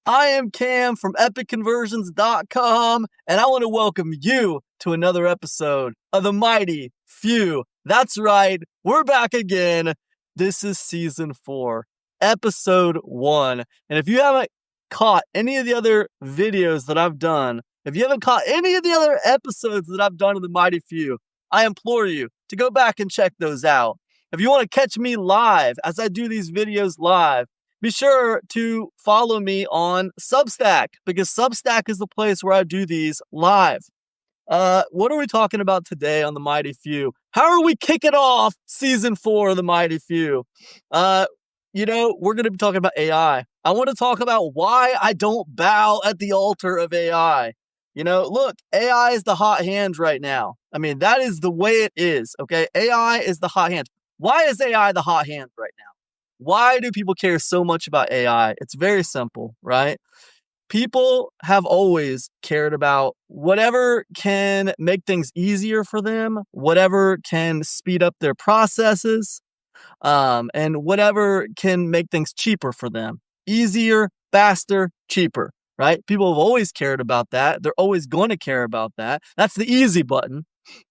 I am Cam from epicconversions.com, and I want to welcome you to another episode of The Mighty Few. That's right, we're back again. This is season 4, episode 1. And if you haven't caught any of the other videos that I've done, if you haven't caught any of the other episodes that I've done of The Mighty Few, I implore you to go back and check those out. If you want to catch me live as I do these videos live, be sure to follow me on Substack, because Substack is the place where I do these live. What are we talking about today on The Mighty Few? How are we kicking off season 4 of The Mighty Few? We're going to be talking about AI. I want to talk about why I don't bow at the altar of AI. Look, AI is the hot hand right now. I mean, that is the way it is, okay? AI is the hot hand. Why is AI the hot hand right now? Why do people care so much about AI? It's very simple, right? People have always cared about whatever can make things easier for them, whatever can speed up their processes, and whatever can make things cheaper for them. Easier, faster, cheaper, right? People have always cared about that. They're always going to care about that. That's the easy button.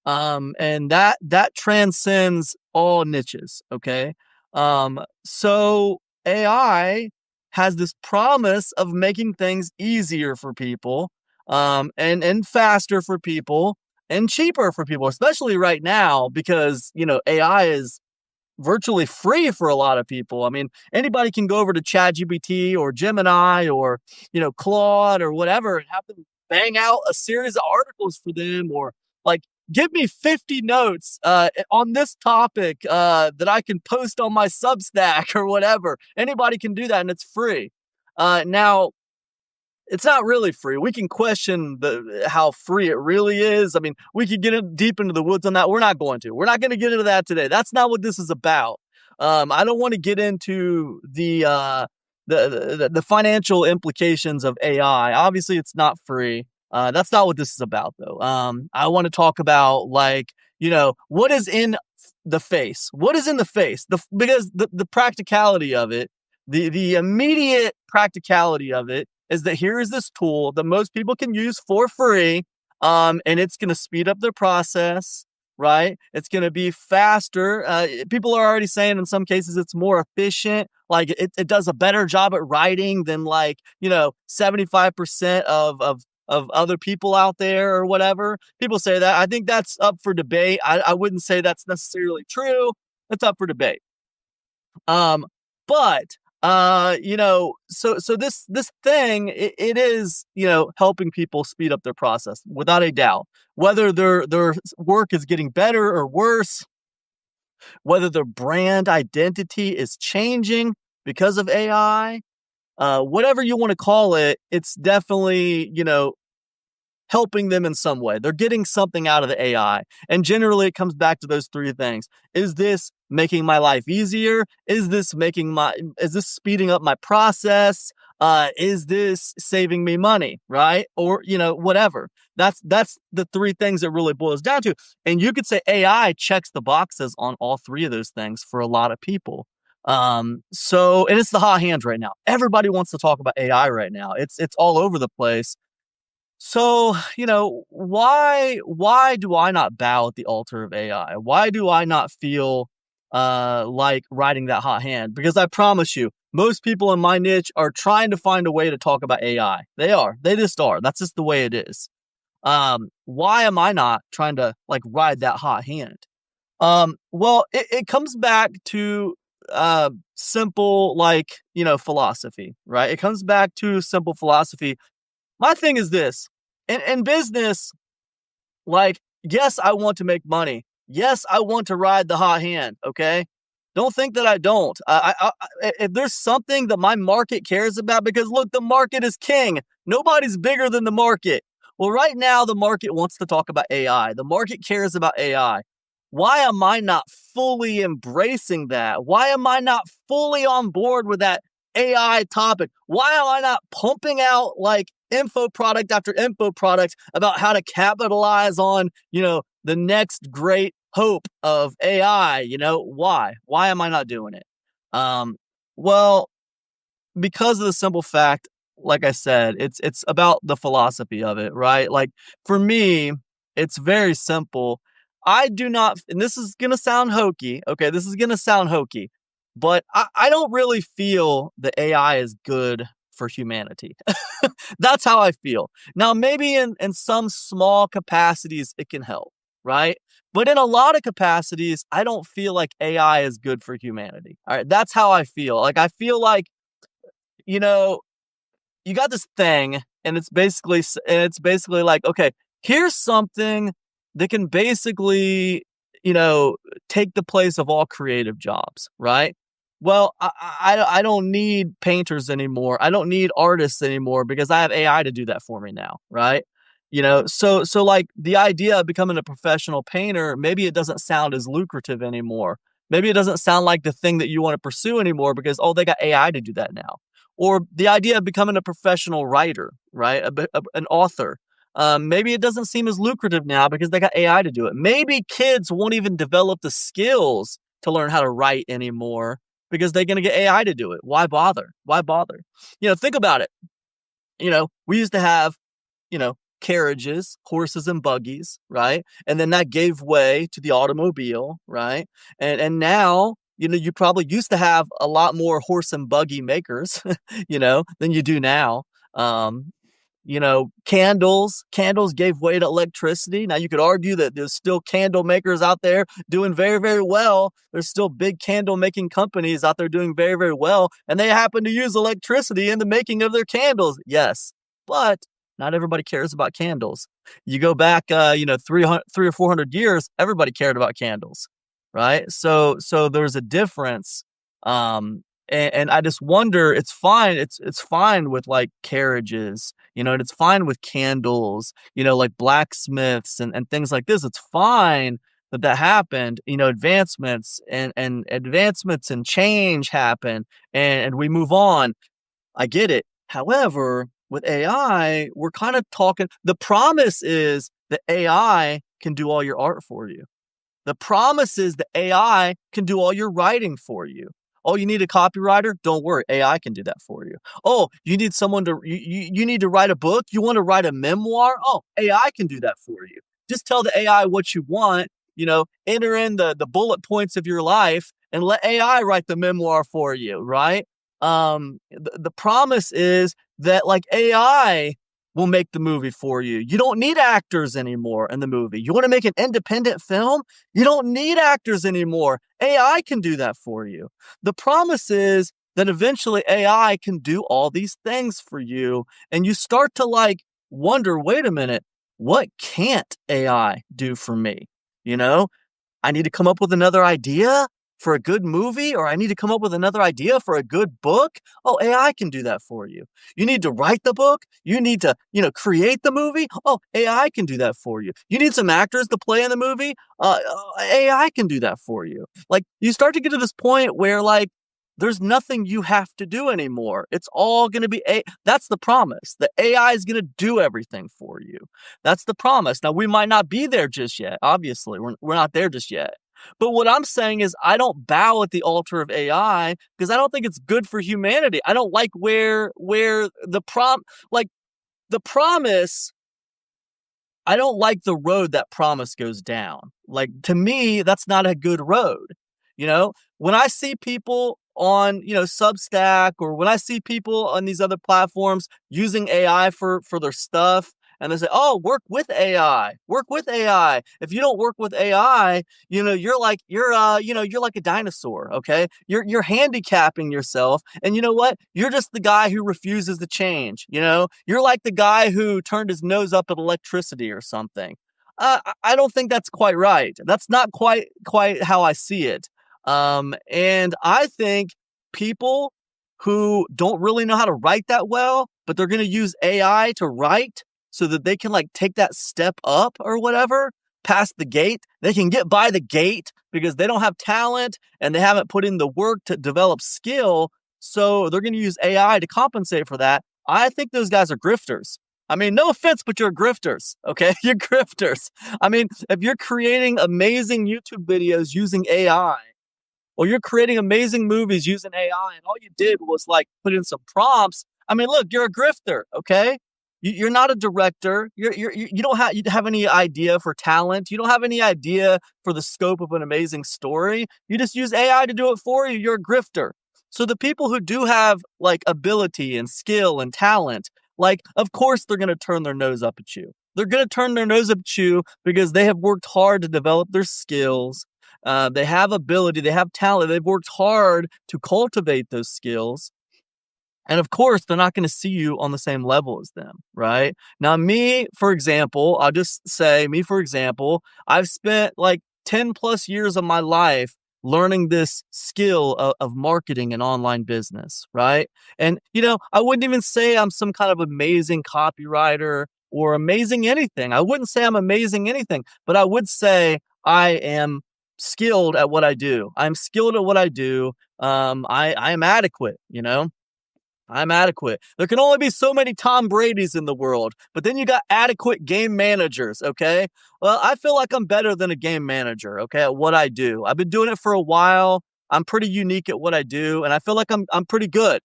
And that transcends all niches, okay? So AI has this promise of making things easier for people, and faster for people and cheaper for people, especially right now, because, AI is virtually free for a lot of people. I mean, anybody can go over to ChatGPT or Gemini or, Claude or whatever and have them bang out a series of articles for them, or like, give me 50 notes on this topic that I can post on my Substack or whatever. Anybody can do that, and it's free. Now, it's not really free. We can question how free it really is. I mean, we could get deep into the woods on that. We're not going to. We're not going to get into that today. That's not what this is about. I don't want to get into the financial implications of AI. Obviously, it's not free. That's not what this is about, though. I want to talk about, what is in the face? What is in the face? Because the practicality of it, the immediate practicality of it, is that here is this tool that most people can use for free, and it's going to speed up their process, right? It's going to be faster. People are already saying in some cases it's more efficient. Like it does a better job at writing than 75% of other people out there or whatever. People say that. I think that's up for debate. I wouldn't say that's necessarily true. It's up for debate. But so this thing, it is, helping people speed up their process without a doubt. Whether their work is getting better or worse, whether their brand identity is changing because of AI, whatever you want to call it, it's definitely, helping them in some way. They're getting something out of the AI. And generally it comes back to those 3 things. Is this making my life easier? Is this speeding up my process? Is this saving me money? Right? Or, whatever. That's the 3 things it really boils down to. And you could say AI checks the boxes on all 3 of those things for a lot of people. And it's the hot hand right now. Everybody wants to talk about AI right now. It's all over the place. So, why do I not bow at the altar of AI? Why do I not feel like riding that hot hand? Because I promise you, most people in my niche are trying to find a way to talk about AI. They are. They just are. That's just the way it is. Why am I not trying to ride that hot hand? Well, it comes back to simple philosophy, right? It comes back to simple philosophy. My thing is this, in business, yes, I want to make money. Yes, I want to ride the hot hand. Okay. Don't think that I don't. If there's something that my market cares about, because look, the market is king. Nobody's bigger than the market. Well, right now, the market wants to talk about AI. The market cares about AI. Why am I not fully embracing that? Why am I not fully on board with that AI topic? Why am I not pumping out info product after info product about how to capitalize on, the next great hope of AI? Why? Why am I not doing it? Well, because of the simple fact, like I said, it's about the philosophy of it, right? Like for me, it's very simple. I do not, and this is gonna sound hokey. Okay, this is gonna sound hokey, but I don't really feel that AI is good for humanity. That's how I feel. Now, maybe in some small capacities it can help, right? But in a lot of capacities, I don't feel like AI is good for humanity. All right, that's how I feel. Like I feel like, you know, you got this thing and it's basically like, okay, here's something that can basically, you know, take the place of all creative jobs, right? Well, I don't need painters anymore. I don't need artists anymore because I have AI to do that for me now, right? So like the idea of becoming a professional painter, maybe it doesn't sound as lucrative anymore. Maybe it doesn't sound like the thing that you want to pursue anymore because, oh, they got AI to do that now. Or the idea of becoming a professional writer, right? An author. Maybe it doesn't seem as lucrative now because they got AI to do it. Maybe kids won't even develop the skills to learn how to write anymore because they're going to get AI to do it. Why bother? Why bother? Think about it. We used to have, carriages, horses and buggies, right? And then that gave way to the automobile, right? And now, you probably used to have a lot more horse and buggy makers, than you do now. Um, candles gave way to electricity. Now you could argue that there's still candle makers out there doing very, very well. There's still big candle making companies out there doing very, very well, and they happen to use electricity in the making of their candles. Yes, but not everybody cares about candles. You go back, 300, 300 or 400 years, everybody cared about candles, right? So there's a difference. And I just wonder, it's fine. It's fine with like carriages, and it's fine with candles, like blacksmiths and things like this. It's fine that happened, advancements and change happen and we move on. I get it. However, with AI, we're kind of talking, the promise is that AI can do all your art for you. The promise is that AI can do all your writing for you. Oh, you need a copywriter? Don't worry, AI can do that for you. Oh, you need someone to you need to write a book? You want to write a memoir? Oh, AI can do that for you. Just tell the AI what you want, enter in the bullet points of your life and let AI write the memoir for you, right? The promise is that like AI will make the movie for you. You don't need actors anymore in the movie. You want to make an independent film? You don't need actors anymore. AI can do that for you. The promise is that eventually AI can do all these things for you. And you start to like wonder, wait a minute, what can't AI do for me? I need to come up with another idea for a good movie, or I need to come up with another idea for a good book. Oh, AI can do that for you. You need to write the book. You need to, create the movie. Oh, AI can do that for you. You need some actors to play in the movie. AI can do that for you. Like you start to get to this point where like, there's nothing you have to do anymore. It's all going to be that's the promise. The AI is going to do everything for you. That's the promise. Now we might not be there just yet. Obviously, we're not there just yet. But what I'm saying is I don't bow at the altar of AI because I don't think it's good for humanity. I don't like where the promise, I don't like the road that promise goes down. Like to me, that's not a good road. When I see people on, Substack, or when I see people on these other platforms using AI for their stuff, and they say, "Oh, work with AI. Work with AI. If you don't work with AI, you're like a dinosaur, okay? You're handicapping yourself. And you know what? You're just the guy who refuses to change, You're like the guy who turned his nose up at electricity or something." I don't think that's quite right. That's not quite how I see it. And I think people who don't really know how to write that well, but they're going to use AI to write so that they can like take that step up or whatever, past the gate. They can get by the gate because they don't have talent and they haven't put in the work to develop skill. So they're going to use AI to compensate for that. I think those guys are grifters. I mean, no offense, but you're grifters, okay? You're grifters. I mean, if you're creating amazing YouTube videos using AI, or you're creating amazing movies using AI, and all you did was like put in some prompts, I mean, look, you're a grifter, okay? You're not a director. You don't have any idea for talent. You don't have any idea for the scope of an amazing story. You just use AI to do it for you. You're a grifter. So the people who do have like ability and skill and talent, like, of course, they're going to turn their nose up at you. They're going to turn their nose up at you because they have worked hard to develop their skills. They have ability, they have talent, they've worked hard to cultivate those skills. And of course, they're not going to see you on the same level as them, right? Now, me, for example, I'll just say, me, for example, I've spent like 10 plus years of my life learning this skill of marketing and online business, right? And, I wouldn't even say I'm some kind of amazing copywriter or amazing anything. I wouldn't say I'm amazing anything, but I would say I am skilled at what I do. I'm skilled at what I do. I am adequate. I'm adequate. There can only be so many Tom Brady's in the world, but then you got adequate game managers, okay? Well, I feel like I'm better than a game manager, okay, at what I do. I've been doing it for a while. I'm pretty unique at what I do, and I feel like I'm pretty good.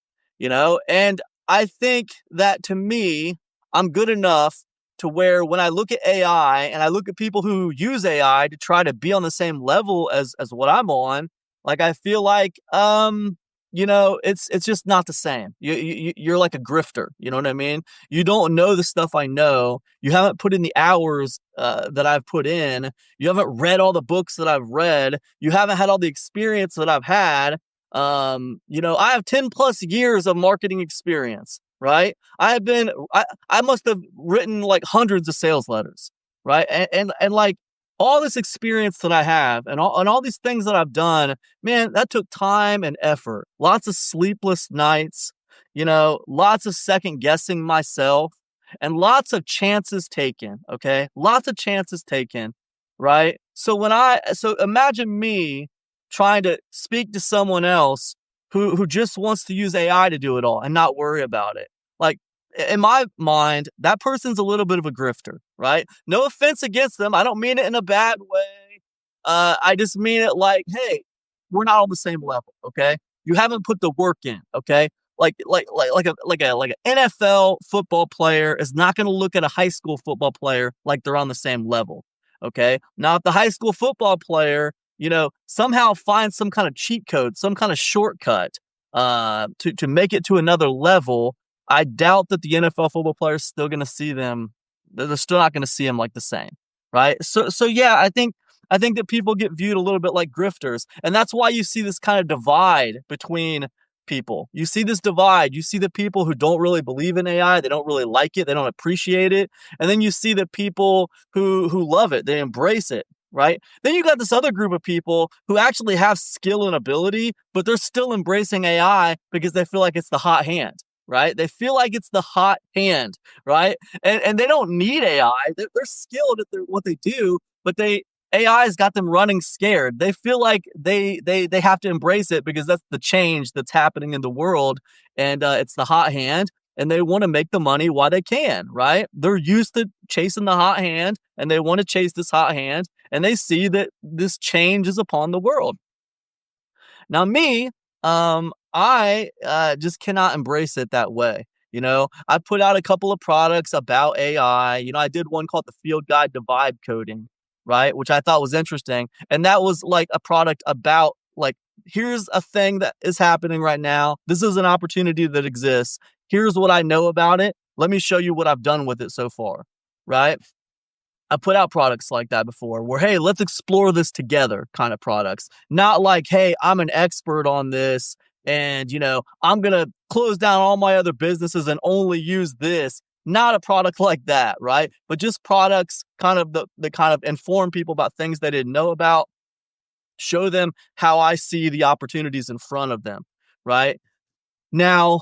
And I think that to me, I'm good enough to where when I look at AI and I look at people who use AI to try to be on the same level as what I'm on, like I feel like it's just not the same. You're like a grifter. You know what I mean? You don't know the stuff I know. You haven't put in the hours that I've put in. You haven't read all the books that I've read. You haven't had all the experience that I've had. I have 10 plus years of marketing experience, right? I must have written like hundreds of sales letters, right? And like all this experience that I have and all these things that I've done, man, that took time and effort. Lots of sleepless nights, lots of second guessing myself and lots of chances taken. Okay. Lots of chances taken. Right. So imagine me trying to speak to someone else who just wants to use AI to do it all and not worry about it. Like, in my mind, that person's a little bit of a grifter, right? No offense against them. I don't mean it in a bad way. I just mean it like, hey, we're not on the same level, okay? You haven't put the work in, okay? Like an NFL football player is not going to look at a high school football player like they're on the same level, okay? Now, if the high school football player, somehow finds some kind of cheat code, some kind of shortcut to make it to another level, I doubt that the NFL football players still going to see them. They're still not going to see them like the same, right? So yeah, I think that people get viewed a little bit like grifters, and that's why you see this kind of divide between people. You see this divide. You see the people who don't really believe in AI, they don't really like it, they don't appreciate it, and then you see the people who love it, they embrace it. Right? Then you got this other group of people who actually have skill and ability, but they're still embracing AI because they feel like it's the hot hand, right? They feel like it's the hot hand, right? And they don't need AI. They're skilled at what they do, but AI's got them running scared. They feel like they have to embrace it because that's the change that's happening in the world, and it's the hot hand. And they want to make the money while they can, right? They're used to chasing the hot hand, and they want to chase this hot hand, and they see that this change is upon the world. Now, me, I just cannot embrace it that way. I put out a couple of products about AI. I did one called the Field Guide to Vibe Coding, right? Which I thought was interesting. And that was like a product about like, here's a thing that is happening right now. This is an opportunity that exists. Here's what I know about it. Let me show you what I've done with it so far, right? I put out products like that before where, hey, let's explore this together kind of products. Not like, hey, I'm an expert on this and, I'm going to close down all my other businesses and only use this. Not a product like that, right? But just products kind of that kind of inform people about things they didn't know about, show them how I see the opportunities in front of them, right? Now,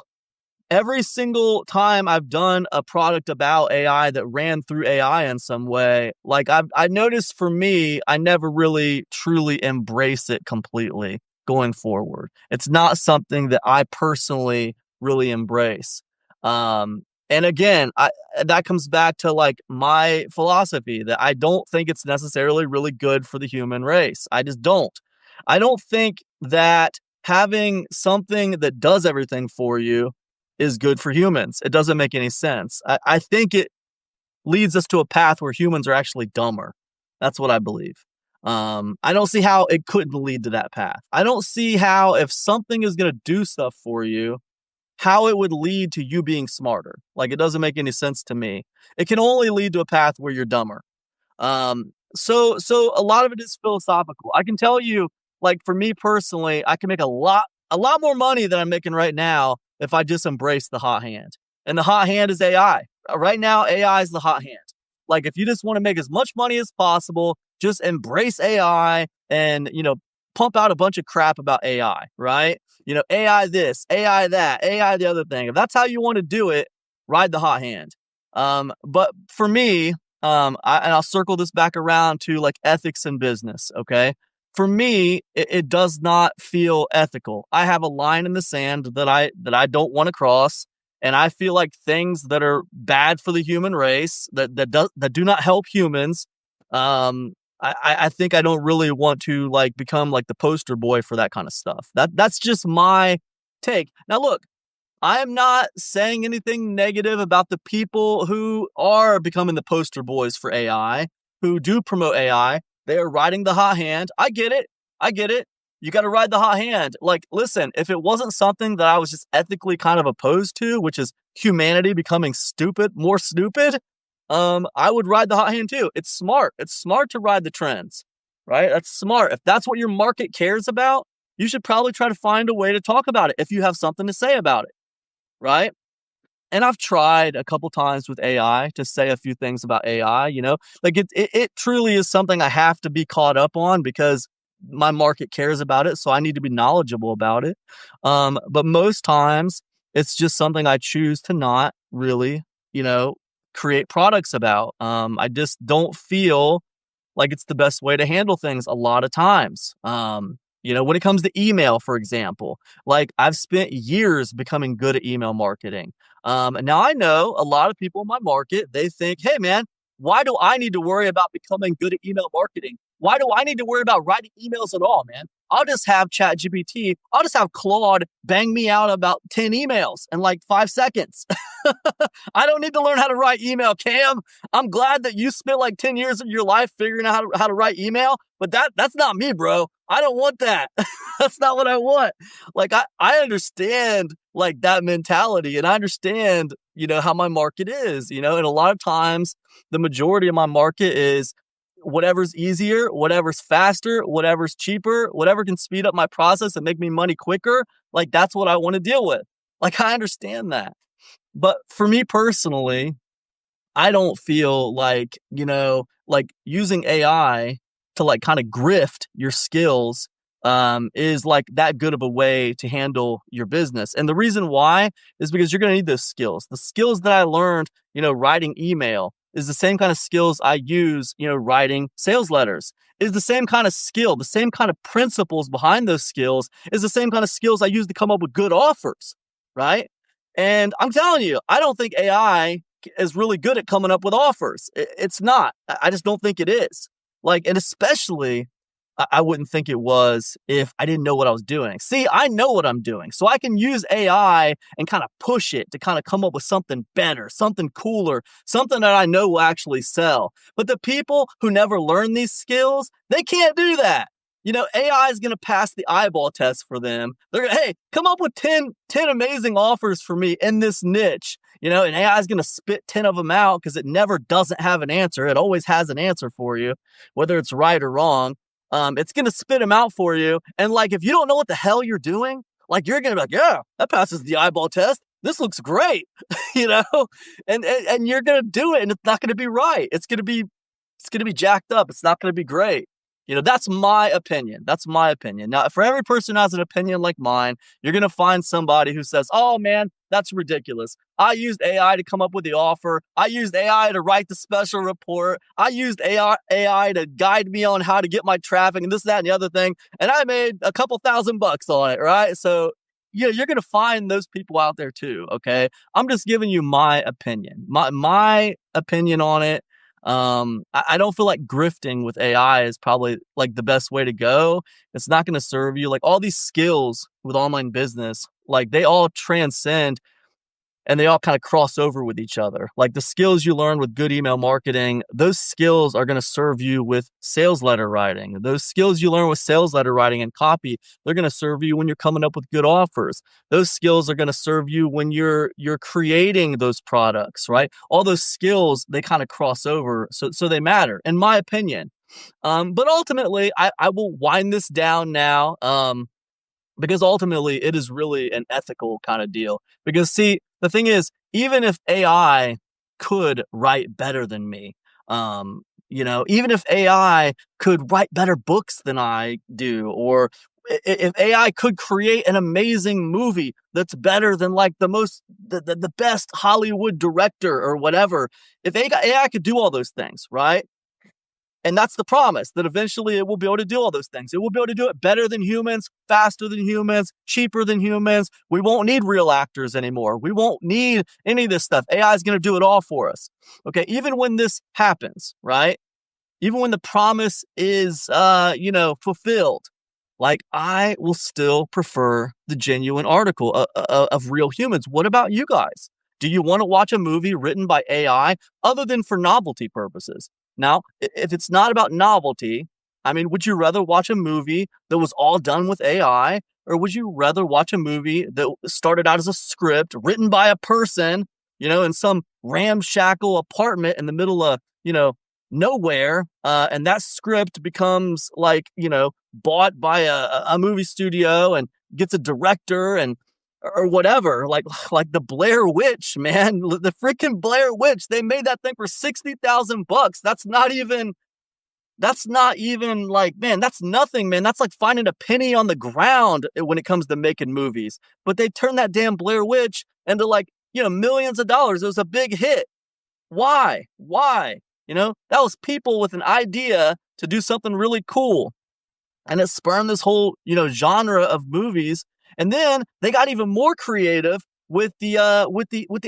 every single time I've done a product about AI that ran through AI in some way, like I noticed for me, I never really truly embrace it completely going forward. It's not something that I personally really embrace. And again, that comes back to like my philosophy that I don't think it's necessarily really good for the human race. I just don't. I don't think that having something that does everything for you is good for humans. It doesn't make any sense. I think it leads us to a path where humans are actually dumber. That's what I believe. I don't see how it couldn't lead to that path. I don't see how, if something is going to do stuff for you, how it would lead to you being smarter. Like, it doesn't make any sense to me. It can only lead to a path where you're dumber. So a lot of it is philosophical. I can tell you, like, for me personally, I can make a lot more money than I'm making right now if I just embrace the hot hand. And the hot hand is AI. Right now, AI is the hot hand. Like, if you just want to make as much money as possible, just embrace AI and, pump out a bunch of crap about AI, right? AI this, AI that, AI the other thing. If that's how you want to do it, ride the hot hand. But for me, and I'll circle this back around to like ethics in business. Okay. For me, it does not feel ethical. I have a line in the sand that I don't want to cross. And I feel like things that are bad for the human race, that do not help humans, I think I don't really want to like become like the poster boy for that kind of stuff. That's just my take. Now, look, I am not saying anything negative about the people who are becoming the poster boys for AI, who do promote AI. They are riding the hot hand. I get it. You got to ride the hot hand. Like, listen, if it wasn't something that I was just ethically kind of opposed to, which is humanity becoming more stupid, I would ride the hot hand too. It's smart. It's smart to ride the trends, right? That's smart. If that's what your market cares about, you should probably try to find a way to talk about it if you have something to say about it, right? And I've tried a couple times with AI to say a few things about AI, like it truly is something I have to be caught up on because my market cares about it. So I need to be knowledgeable about it. But most times it's just something I choose to not really, create products about. I just don't feel like it's the best way to handle things a lot of times. When it comes to email, for example, like I've spent years becoming good at email marketing. Now I know a lot of people in my market, they think, hey man, why do I need to worry about becoming good at email marketing? Why do I need to worry about writing emails at all, man? I'll just have ChatGPT. I'll just have Claude bang me out about 10 emails in like 5 seconds. I don't need to learn how to write email, Cam. I'm glad that you spent like 10 years of your life figuring out how to write email, but that's not me, bro. I don't want that. That's not what I want. Like, I understand like that mentality, and I understand, how my market is, and a lot of times the majority of my market is whatever's easier, whatever's faster, whatever's cheaper, whatever can speed up my process and make me money quicker. Like, that's what I want to deal with. Like, I understand that. But for me personally, I don't feel like, like using AI to like kind of grift your skills is like that good of a way to handle your business. And the reason why is because you're going to need those skills. The skills that I learned, writing email is the same kind of skills I use, writing sales letters, is the same kind of skill, the same kind of principles behind those skills is the same kind of skills I use to come up with good offers, right? And I'm telling you, I don't think AI is really good at coming up with offers. It's not. I just don't think it is. Like, and especially, I wouldn't think it was if I didn't know what I was doing. See, I know what I'm doing. So I can use AI and kind of push it to kind of come up with something better, something cooler, something that I know will actually sell. But the people who never learn these skills, they can't do that. AI is going to pass the eyeball test for them. They're going to, hey, come up with 10 amazing offers for me in this niche. And AI is going to spit 10 of them out because it never doesn't have an answer. It always has an answer for you, whether it's right or wrong. It's going to spit them out for you. And like, if you don't know what the hell you're doing, like, you're going to be like, yeah, that passes the eyeball test. This looks great, and you're going to do it, and it's not going to be right. It's going to be jacked up. It's not going to be great. That's my opinion. Now, for every person who has an opinion like mine, you're going to find somebody who says, oh man, that's ridiculous. I used AI to come up with the offer. I used AI to write the special report. I used AI to guide me on how to get my traffic and this, that, and the other thing. And I made a couple $1,000 on it, right? So you're going to find those people out there too. Okay. I'm just giving you my opinion, my opinion on it. I don't feel like grifting with AI is probably like the best way to go. It's not going to serve you. Like, all these skills with online business, like, they all transcend and they all kind of cross over with each other. Like the skills you learn with good email marketing, those skills are going to serve you with sales letter writing. Those skills you learn with sales letter writing and copy, they're going to serve you when you're coming up with good offers. Those skills are going to serve you when you're creating those products, right? All those skills, they kind of cross over, so they matter, in my opinion. But ultimately, I will wind this down now. Because ultimately it is really an ethical kind of deal. Because see, the thing is, even if AI could write better than me, even if AI could write better books than I do, or if AI could create an amazing movie that's better than like the best Hollywood director or whatever, if AI could do all those things, right? And that's the promise, that eventually it will be able to do all those things. It will be able to do it better than humans, faster than humans, cheaper than humans. We won't need real actors anymore. We won't need any of this stuff. AI is going to do it all for us. Okay, even when this happens, right? Even when the promise is, fulfilled, like I will still prefer the genuine article of real humans. What about you guys? Do you want to watch a movie written by AI other than for novelty purposes? Now, if it's not about novelty, I mean, would you rather watch a movie that was all done with AI, or would you rather watch a movie that started out as a script written by a person, in some ramshackle apartment in the middle of, nowhere, and that script becomes like, bought by a movie studio and gets a director and or whatever, like the Blair Witch, man, the freaking Blair Witch. They made that thing for $60,000. That's not even like, man, that's nothing, man. That's like finding a penny on the ground when it comes to making movies. But they turned that damn Blair Witch into like, millions of dollars. It was a big hit. Why? Why? That was people with an idea to do something really cool. And it spurned this whole, genre of movies. And then they got even more creative with the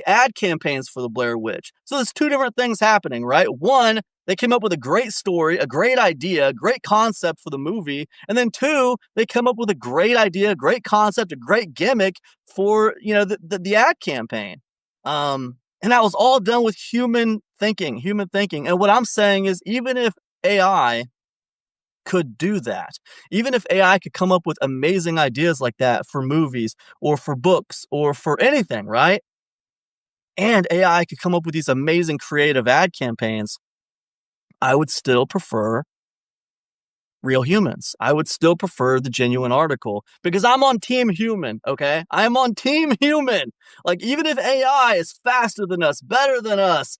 ad campaigns for the Blair Witch. So there's two different things happening, right? One, they came up with a great story, a great idea, a great concept for the movie. And then two, they come up with a great idea, a great concept, a great gimmick for, the ad campaign. And that was all done with human thinking. And what I'm saying is, even if AI could do that, even if AI could come up with amazing ideas like that for movies or for books or for anything, right? And AI could come up with these amazing creative ad campaigns, I would still prefer real humans. I would still prefer the genuine article because I'm on team human, okay? I'm on team human. Like, even if AI is faster than us, better than us,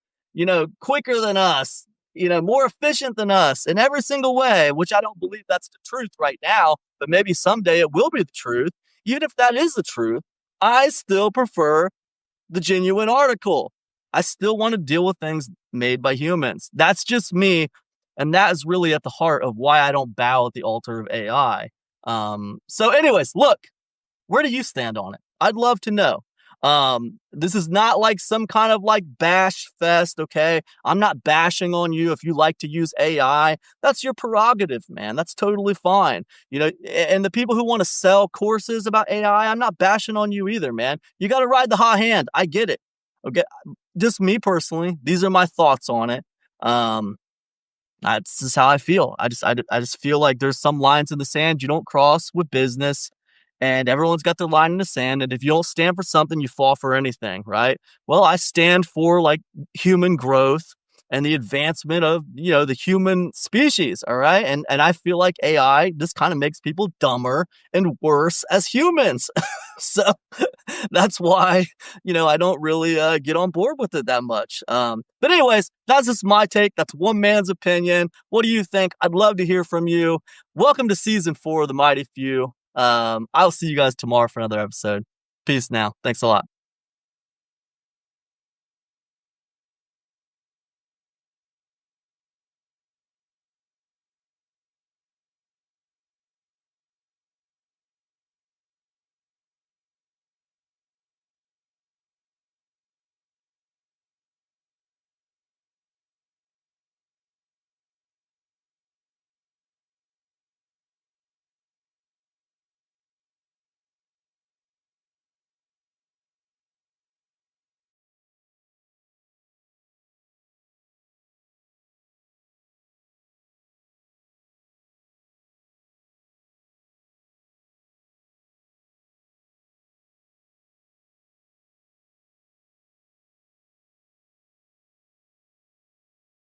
quicker than us, more efficient than us in every single way, which I don't believe that's the truth right now, but maybe someday it will be the truth. Even if that is the truth, I still prefer the genuine article. I still want to deal with things made by humans. That's just me. And that is really at the heart of why I don't bow at the altar of AI. So anyways, look, where do you stand on it? I'd love to know. This is not like some kind of like bash fest, okay? I'm not bashing on you if you like to use AI. That's your prerogative, man. That's totally fine. And the people who want to sell courses about AI, I'm not bashing on you either, man. You got to ride the hot hand. I get it. Okay. Just me personally, these are my thoughts on it. That's just how I feel. I just feel like there's some lines in the sand you don't cross with business, and everyone's got their line in the sand. And if you don't stand for something, you fall for anything, right? Well, I stand for like human growth and the advancement of, the human species. All right. And I feel like AI just kind of makes people dumber and worse as humans. So that's why, I don't really get on board with it that much. But anyways, that's just my take. That's one man's opinion. What do you think? I'd love to hear from you. Welcome to season 4 of The Mighty Few. I'll see you guys tomorrow for another episode. Peace now. Thanks a lot.